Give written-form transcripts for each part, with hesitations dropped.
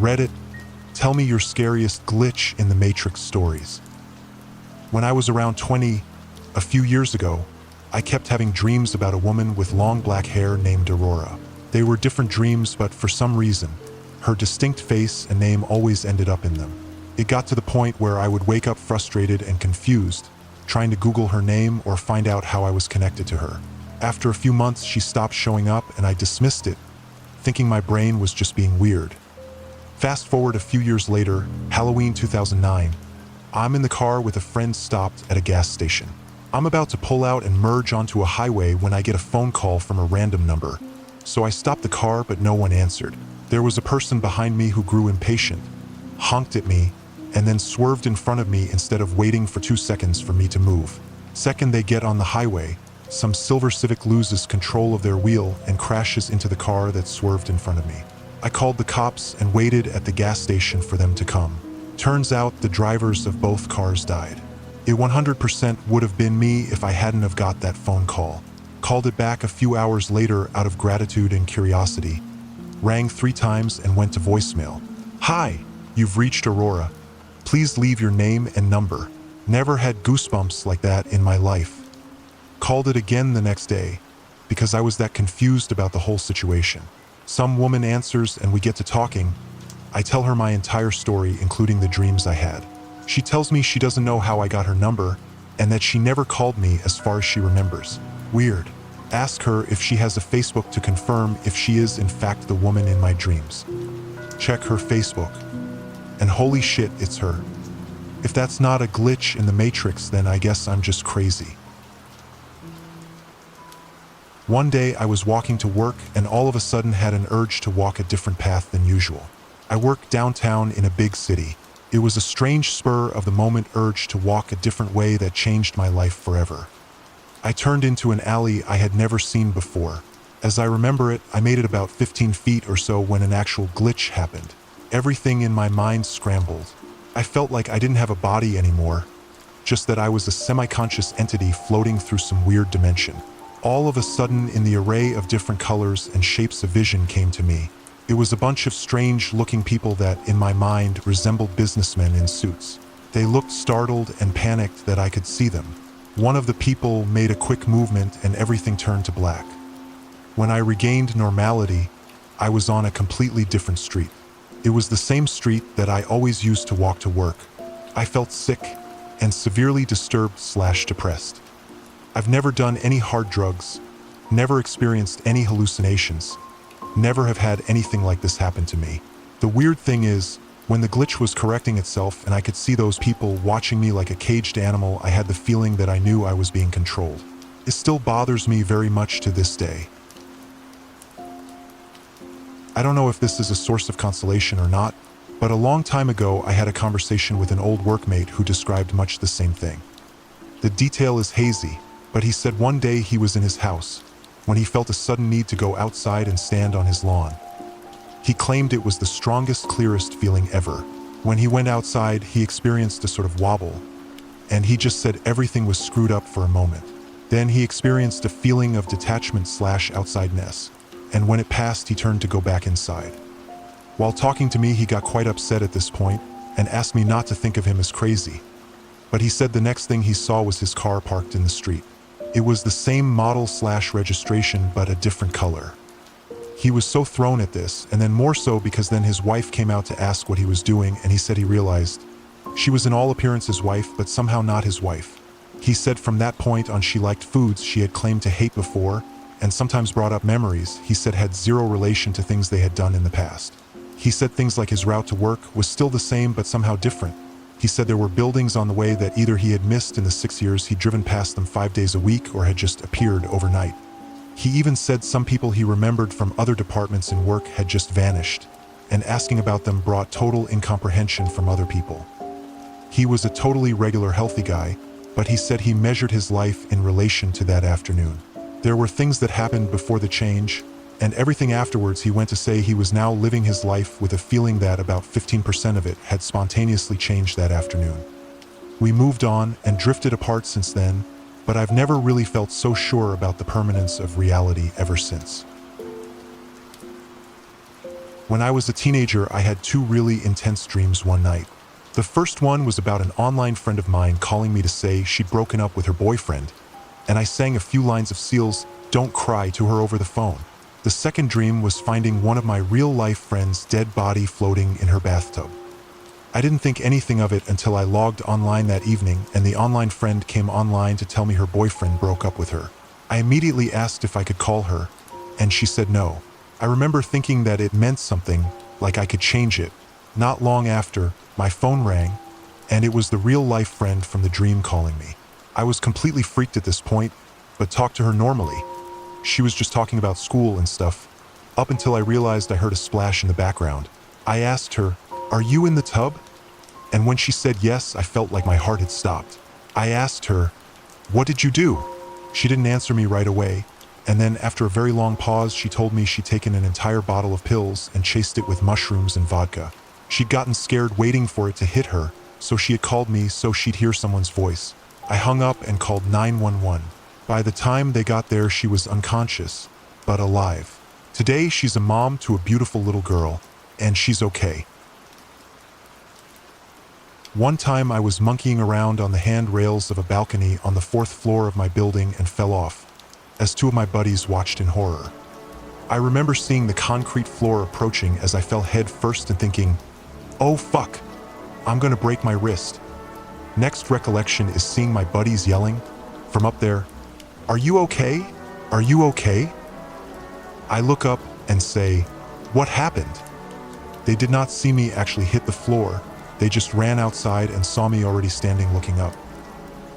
Reddit, tell me your scariest glitch in the Matrix stories. When I was around 20, a few years ago, I kept having dreams about a woman with long black hair named Aurora. They were different dreams, but for some reason, her distinct face and name always ended up in them. It got to the point where I would wake up frustrated and confused, trying to Google her name or find out how I was connected to her. After a few months, she stopped showing up and I dismissed it, thinking my brain was just being weird. Fast forward a few years later, Halloween 2009, I'm in the car with a friend stopped at a gas station. I'm about to pull out and merge onto a highway when I get a phone call from a random number. So I stopped the car, but no one answered. There was a person behind me who grew impatient, honked at me, and then swerved in front of me instead of waiting for 2 seconds for me to move. Second they get on the highway, some silver Civic loses control of their wheel and crashes into the car that swerved in front of me. I called the cops and waited at the gas station for them to come. Turns out the drivers of both cars died. It 100% would have been me if I hadn't have got that phone call. Called it back a few hours later out of gratitude and curiosity. Rang 3 times and went to voicemail. Hi, you've reached Aurora. Please leave your name and number. Never had goosebumps like that in my life. Called it again the next day because I was that confused about the whole situation. Some woman answers and we get to talking. I tell her my entire story, including the dreams I had. She tells me she doesn't know how I got her number and that she never called me as far as she remembers. Weird. Ask her if she has a Facebook to confirm if she is in fact the woman in my dreams. Check her Facebook. And holy shit, it's her. If that's not a glitch in the Matrix, then I guess I'm just crazy. One day I was walking to work and all of a sudden had an urge to walk a different path than usual. I work downtown in a big city. It was a strange spur of the moment urge to walk a different way that changed my life forever. I turned into an alley I had never seen before. As I remember it, I made it about 15 feet or so when an actual glitch happened. Everything in my mind scrambled. I felt like I didn't have a body anymore, just that I was a semi-conscious entity floating through some weird dimension. All of a sudden, in the array of different colors and shapes of vision came to me. It was a bunch of strange-looking people that, in my mind, resembled businessmen in suits. They looked startled and panicked that I could see them. One of the people made a quick movement and everything turned to black. When I regained normality, I was on a completely different street. It was the same street that I always used to walk to work. I felt sick and severely disturbed/depressed. I've never done any hard drugs, never experienced any hallucinations, never have had anything like this happen to me. The weird thing is, when the glitch was correcting itself and I could see those people watching me like a caged animal, I had the feeling that I knew I was being controlled. It still bothers me very much to this day. I don't know if this is a source of consolation or not, but a long time ago I had a conversation with an old workmate who described much the same thing. The detail is hazy, but he said one day he was in his house when he felt a sudden need to go outside and stand on his lawn. He claimed it was the strongest, clearest feeling ever. When he went outside, he experienced a sort of wobble, and he just said everything was screwed up for a moment. Then he experienced a feeling of detachment/outsideness, and when it passed, he turned to go back inside. While talking to me, he got quite upset at this point and asked me not to think of him as crazy. But he said the next thing he saw was his car parked in the street. It was the same model/registration, but a different color. He was so thrown at this, and then more so because then his wife came out to ask what he was doing, and he said he realized she was in all appearance his wife, but somehow not his wife. He said from that point on she liked foods she had claimed to hate before, and sometimes brought up memories he said had zero relation to things they had done in the past. He said things like his route to work was still the same but somehow different. He said there were buildings on the way that either he had missed in the 6 years he'd driven past them 5 days a week or had just appeared overnight. He even said some people he remembered from other departments in work had just vanished, and asking about them brought total incomprehension from other people. He was a totally regular, healthy guy, but he said he measured his life in relation to that afternoon. There were things that happened before the change, and everything afterwards. He went to say he was now living his life with a feeling that about 15% of it had spontaneously changed that afternoon. We moved on and drifted apart since then, but I've never really felt so sure about the permanence of reality ever since. When I was a teenager, I had two really intense dreams one night. The first one was about an online friend of mine calling me to say she'd broken up with her boyfriend, and I sang a few lines of Seal's "Don't Cry" to her over the phone. The second dream was finding one of my real-life friends' dead body floating in her bathtub. I didn't think anything of it until I logged online that evening and the online friend came online to tell me her boyfriend broke up with her. I immediately asked if I could call her, and she said no. I remember thinking that it meant something, like I could change it. Not long after, my phone rang, and it was the real-life friend from the dream calling me. I was completely freaked at this point, but talked to her normally. She was just talking about school and stuff, up until I realized I heard a splash in the background. I asked her, "Are you in the tub?" And when she said yes, I felt like my heart had stopped. I asked her, "What did you do?" She didn't answer me right away, and then after a very long pause, she told me she'd taken an entire bottle of pills and chased it with mushrooms and vodka. She'd gotten scared waiting for it to hit her, so she had called me so she'd hear someone's voice. I hung up and called 911. By the time they got there, she was unconscious, but alive. Today, she's a mom to a beautiful little girl, and she's okay. One time I was monkeying around on the handrails of a balcony on the 4th floor of my building and fell off, as two of my buddies watched in horror. I remember seeing the concrete floor approaching as I fell head first and thinking, "Oh fuck, I'm gonna break my wrist." Next recollection is seeing my buddies yelling from up there, "Are you okay? Are you okay?" I look up and say, "What happened?" They did not see me actually hit the floor. They just ran outside and saw me already standing looking up.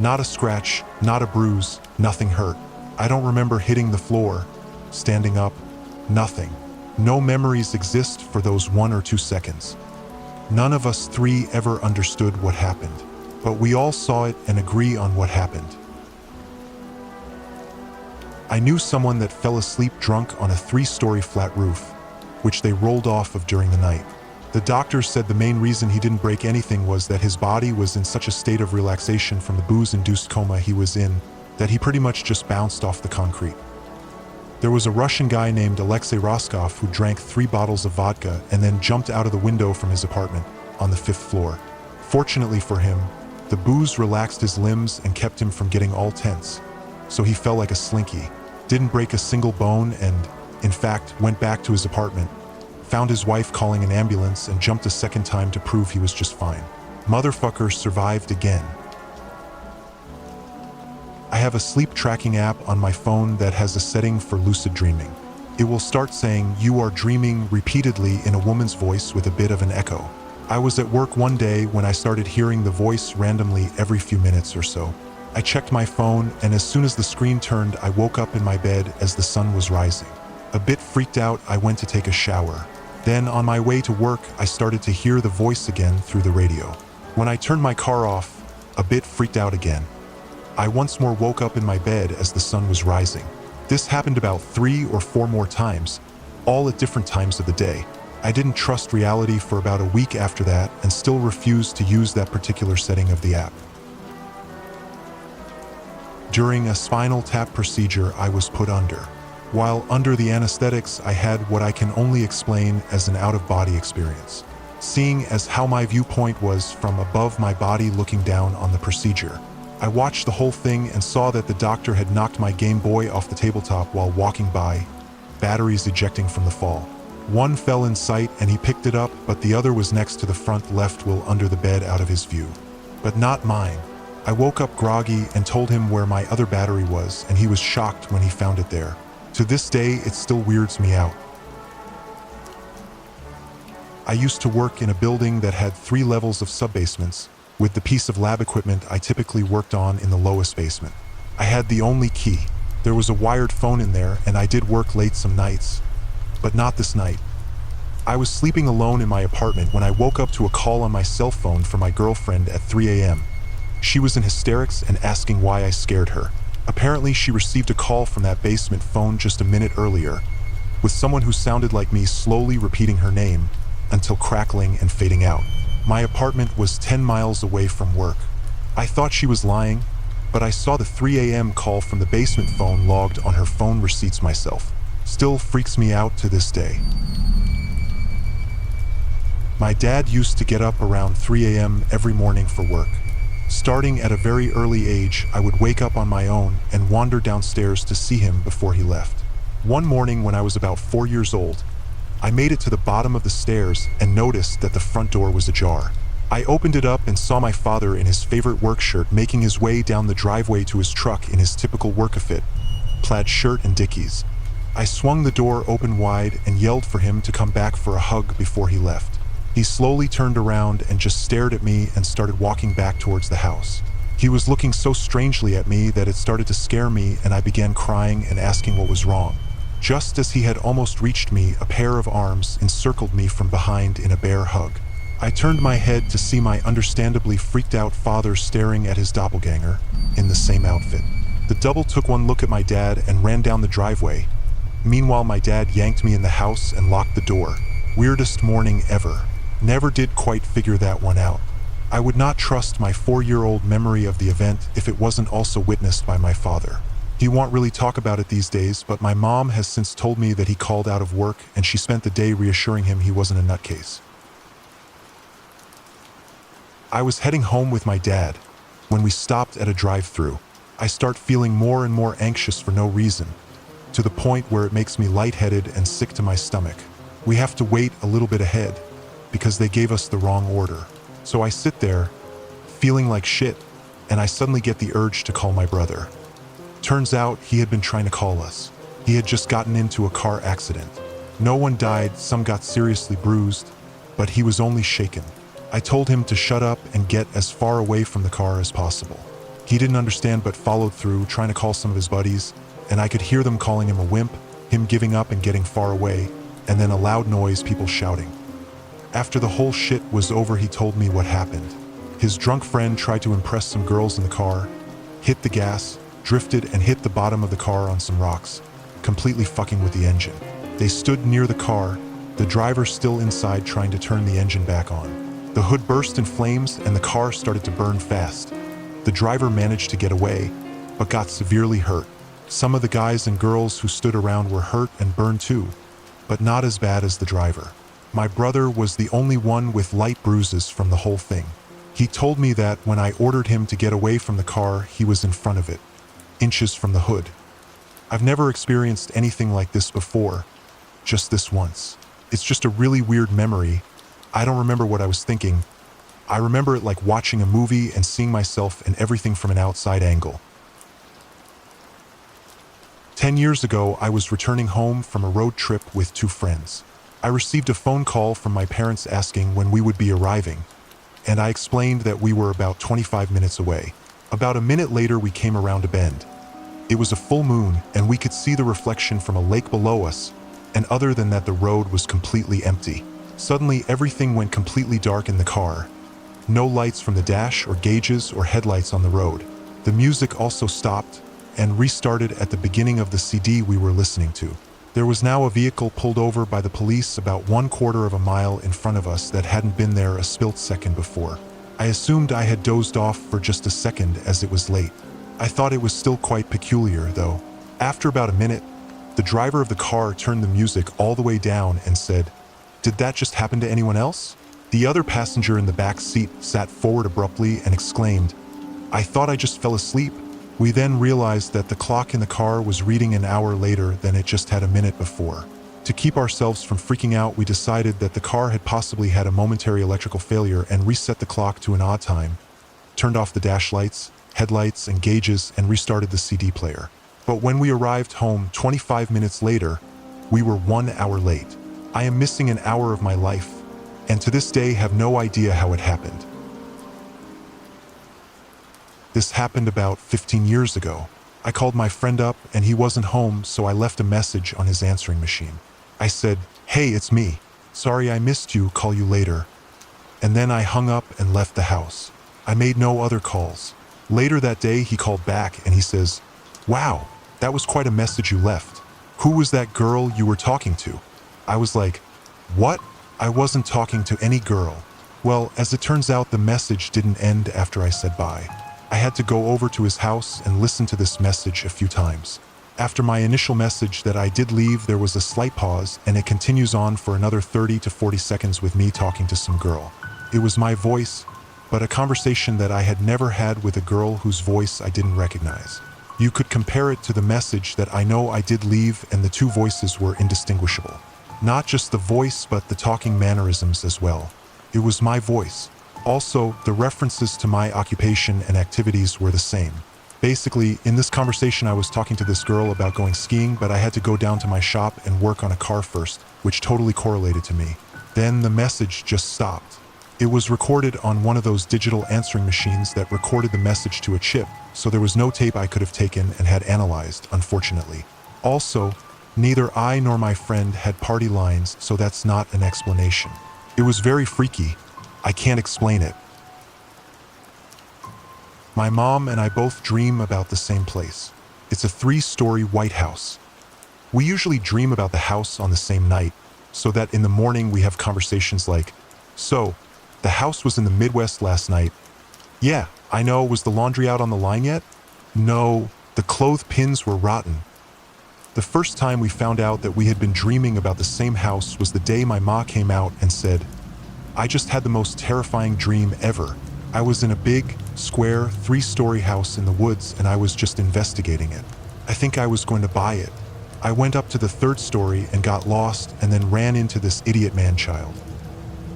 Not a scratch, not a bruise, nothing hurt. I don't remember hitting the floor, standing up, nothing. No memories exist for those 1 or 2 seconds. None of us three ever understood what happened, but we all saw it and agree on what happened. I knew someone that fell asleep drunk on a 3-story flat roof, which they rolled off of during the night. The doctors said the main reason he didn't break anything was that his body was in such a state of relaxation from the booze-induced coma he was in that he pretty much just bounced off the concrete. There was a Russian guy named Alexei Roskov who drank 3 bottles of vodka and then jumped out of the window from his apartment on the 5th floor. Fortunately for him, the booze relaxed his limbs and kept him from getting all tense, so he fell like a slinky, didn't break a single bone and, in fact, went back to his apartment, found his wife calling an ambulance and jumped a second time to prove he was just fine. Motherfucker survived again. I have a sleep tracking app on my phone that has a setting for lucid dreaming. It will start saying, "You are dreaming," repeatedly in a woman's voice with a bit of an echo. I was at work one day when I started hearing the voice randomly every few minutes or so. I checked my phone, and as soon as the screen turned, I woke up in my bed as the sun was rising. A bit freaked out, I went to take a shower. Then, on my way to work, I started to hear the voice again through the radio. When I turned my car off, a bit freaked out again. I once more woke up in my bed as the sun was rising. This happened about 3 or 4 more times, all at different times of the day. I didn't trust reality for about a week after that and still refused to use that particular setting of the app. During a spinal tap procedure, I was put under. While under the anesthetics, I had what I can only explain as an out-of-body experience, seeing as how my viewpoint was from above my body looking down on the procedure. I watched the whole thing and saw that the doctor had knocked my Game Boy off the tabletop while walking by, batteries ejecting from the fall. One fell in sight and he picked it up, but the other was next to the front left wheel under the bed out of his view. But not mine. I woke up groggy and told him where my other battery was, and he was shocked when he found it there. To this day, it still weirds me out. I used to work in a building that had 3 levels of sub-basements, with the piece of lab equipment I typically worked on in the lowest basement. I had the only key. There was a wired phone in there, and I did work late some nights, but not this night. I was sleeping alone in my apartment when I woke up to a call on my cell phone from my girlfriend at 3 a.m. She was in hysterics and asking why I scared her. Apparently, she received a call from that basement phone just a minute earlier, with someone who sounded like me slowly repeating her name until crackling and fading out. My apartment was 10 miles away from work. I thought she was lying, but I saw the 3 a.m. call from the basement phone logged on her phone receipts myself. Still freaks me out to this day. My dad used to get up around 3 a.m. every morning for work. Starting at a very early age, I would wake up on my own and wander downstairs to see him before he left. One morning when I was about 4 years old, I made it to the bottom of the stairs and noticed that the front door was ajar. I opened it up and saw my father in his favorite work shirt making his way down the driveway to his truck in his typical work-outfit, plaid shirt and dickies. I swung the door open wide and yelled for him to come back for a hug before he left. He slowly turned around and just stared at me and started walking back towards the house. He was looking so strangely at me that it started to scare me, and I began crying and asking what was wrong. Just as he had almost reached me, a pair of arms encircled me from behind in a bear hug. I turned my head to see my understandably freaked out father staring at his doppelganger in the same outfit. The double took one look at my dad and ran down the driveway. Meanwhile, my dad yanked me in the house and locked the door. Weirdest morning ever. Never did quite figure that one out. I would not trust my 4-year-old memory of the event if it wasn't also witnessed by my father. He won't really talk about it these days, but my mom has since told me that he called out of work and she spent the day reassuring him he wasn't a nutcase. I was heading home with my dad when we stopped at a drive-thru. I start feeling more and more anxious for no reason, to the point where it makes me lightheaded and sick to my stomach. We have to wait a little bit ahead because they gave us the wrong order. So I sit there, feeling like shit, and I suddenly get the urge to call my brother. Turns out he had been trying to call us. He had just gotten into a car accident. No one died, some got seriously bruised, but he was only shaken. I told him to shut up and get as far away from the car as possible. He didn't understand but followed through, trying to call some of his buddies, and I could hear them calling him a wimp, him giving up and getting far away, and then a loud noise, people shouting. After the whole shit was over, he told me what happened. His drunk friend tried to impress some girls in the car, hit the gas, drifted and hit the bottom of the car on some rocks, completely fucking with the engine. They stood near the car, the driver still inside trying to turn the engine back on. The hood burst in flames and the car started to burn fast. The driver managed to get away, but got severely hurt. Some of the guys and girls who stood around were hurt and burned too, but not as bad as the driver. My brother was the only one with light bruises from the whole thing. He told me that when I ordered him to get away from the car, he was in front of it, inches from the hood. I've never experienced anything like this before, just this once. It's just a really weird memory. I don't remember what I was thinking. I remember it like watching a movie and seeing myself and everything from an outside angle. 10 years ago, I was returning home from a road trip with 2 friends. I received a phone call from my parents asking when we would be arriving, and I explained that we were about 25 minutes away. About a minute later, we came around a bend. It was a full moon, and we could see the reflection from a lake below us, and other than that, the road was completely empty. Suddenly, everything went completely dark in the car. No lights from the dash or gauges or headlights on the road. The music also stopped and restarted at the beginning of the CD we were listening to. There was now a vehicle pulled over by the police about 1/4 of a mile in front of us that hadn't been there a split second before. I assumed I had dozed off for just a second as it was late. I thought it was still quite peculiar, though. After about a minute, the driver of the car turned the music all the way down and said, "Did that just happen to anyone else?" The other passenger in the back seat sat forward abruptly and exclaimed, "I thought I just fell asleep." We then realized that the clock in the car was reading an hour later than it just had a minute before. To keep ourselves from freaking out, we decided that the car had possibly had a momentary electrical failure and reset the clock to an odd time, turned off the dash lights, headlights, and gauges, and restarted the CD player. But when we arrived home 25 minutes later, we were 1 hour late. I am missing an hour of my life, and to this day have no idea how it happened. This happened about 15 years ago. I called my friend up and he wasn't home, so I left a message on his answering machine. I said, "Hey, it's me. Sorry I missed you, call you later." And then I hung up and left the house. I made no other calls. Later that day, he called back and he says, "Wow, that was quite a message you left. Who was that girl you were talking to?" I was like, "What? I wasn't talking to any girl." Well, as it turns out, the message didn't end after I said bye. I had to go over to his house and listen to this message a few times. After my initial message that I did leave, there was a slight pause, and it continues on for another 30 to 40 seconds with me talking to some girl. It was my voice, but a conversation that I had never had with a girl whose voice I didn't recognize. You could compare it to the message that I know I did leave, and the two voices were indistinguishable. Not just the voice, but the talking mannerisms as well. It was my voice. Also, the references to my occupation and activities were the same. Basically, in this conversation I was talking to this girl about going skiing, but I had to go down to my shop and work on a car first, which totally correlated to me. Then the message just stopped. It was recorded on one of those digital answering machines that recorded the message to a chip, so there was no tape I could have taken and had analyzed, unfortunately. Also, neither I nor my friend had party lines, so that's not an explanation. It was very freaky. I can't explain it. My mom and I both dream about the same place. It's a 3-story white house. We usually dream about the house on the same night, so that in the morning we have conversations like, "So, the house was in the Midwest last night." "Yeah, I know. Was the laundry out on the line yet?" "No, the clothes pins were rotten." The first time we found out that we had been dreaming about the same house was the day my ma came out and said, "I just had the most terrifying dream ever. I was in a big, square, 3-story house in the woods, and I was just investigating it. I think I was going to buy it. I went up to the 3rd story and got lost, and then ran into this idiot man-child."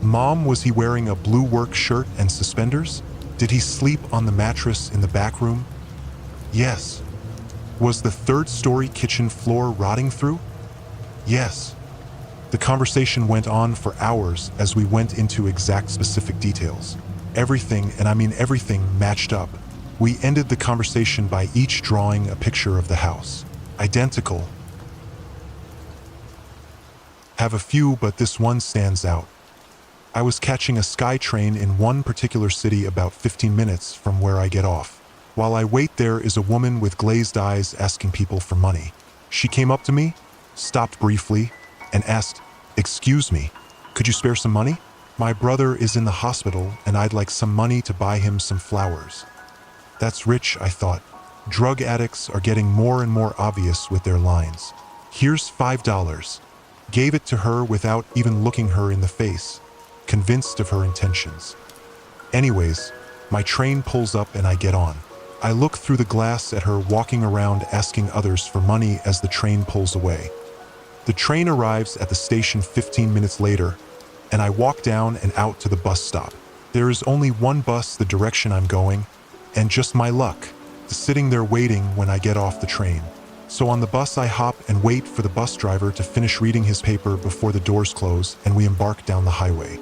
"Mom, was he wearing a blue work shirt and suspenders? Did he sleep on the mattress in the back room?" "Yes." "Was the 3rd-story kitchen floor rotting through?" "Yes." The conversation went on for hours as we went into exact specific details. Everything, and I mean everything, matched up. We ended the conversation by each drawing a picture of the house. Identical. Have a few, but this one stands out. I was catching a sky train in one particular city about 15 minutes from where I get off. While I wait, there is a woman with glazed eyes asking people for money. She came up to me, stopped briefly, and asked, "Excuse me, could you spare some money? My brother is in the hospital and I'd like some money to buy him some flowers." That's rich, I thought. Drug addicts are getting more and more obvious with their lines. "Here's $5. Gave it to her without even looking her in the face, convinced of her intentions. Anyways, my train pulls up and I get on. I look through the glass at her walking around asking others for money as the train pulls away. The train arrives at the station 15 minutes later, and I walk down and out to the bus stop. There is only one bus the direction I'm going, and just my luck, sitting there waiting when I get off the train. So on the bus I hop and wait for the bus driver to finish reading his paper before the doors close and we embark down the highway.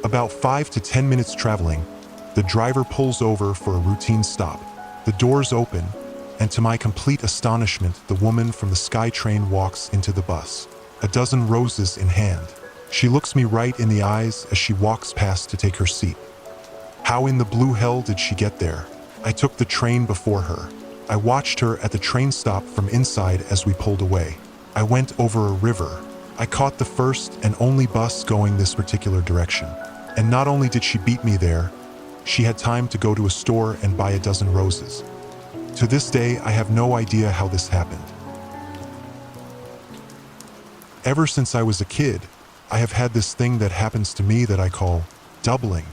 About 5 to 10 minutes traveling, the driver pulls over for a routine stop. The doors open, and to my complete astonishment, the woman from the SkyTrain walks into the bus, a dozen roses in hand. She looks me right in the eyes as she walks past to take her seat. How in the blue hell did she get there? I took the train before her. I watched her at the train stop from inside as we pulled away. I went over a river. I caught the first and only bus going this particular direction. And not only did she beat me there, she had time to go to a store and buy a dozen roses. To this day, I have no idea how this happened. Ever since I was a kid, I have had this thing that happens to me that I call doubling.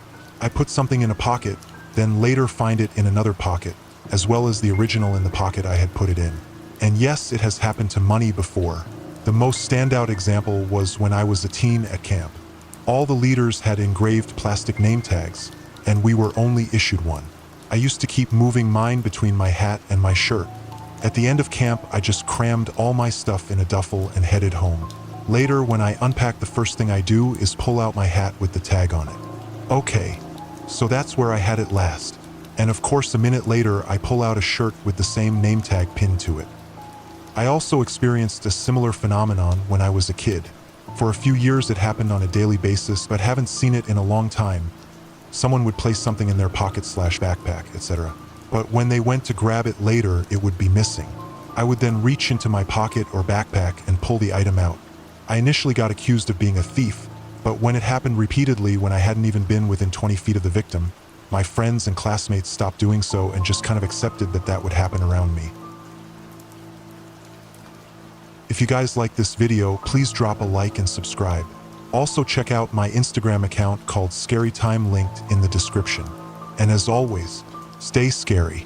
I put something in a pocket, then later find it in another pocket, as well as the original in the pocket I had put it in. And yes, it has happened to money before. The most standout example was when I was a teen at camp. All the leaders had engraved plastic name tags, and we were only issued one. I used to keep moving mine between my hat and my shirt. At the end of camp, I just crammed all my stuff in a duffel and headed home. Later, when I unpack, the first thing I do is pull out my hat with the tag on it. Okay, so that's where I had it last. And of course, a minute later, I pull out a shirt with the same name tag pinned to it. I also experienced a similar phenomenon when I was a kid. For a few years, it happened on a daily basis, but haven't seen it in a long time. Someone would place something in their pocket/backpack, etc. But when they went to grab it later, it would be missing. I would then reach into my pocket or backpack and pull the item out. I initially got accused of being a thief, but when it happened repeatedly when I hadn't even been within 20 feet of the victim, my friends and classmates stopped doing so and just kind of accepted that that would happen around me. If you guys like this video, please drop a like and subscribe. Also check out my Instagram account called Scary Time, linked in the description. And as always, stay scary.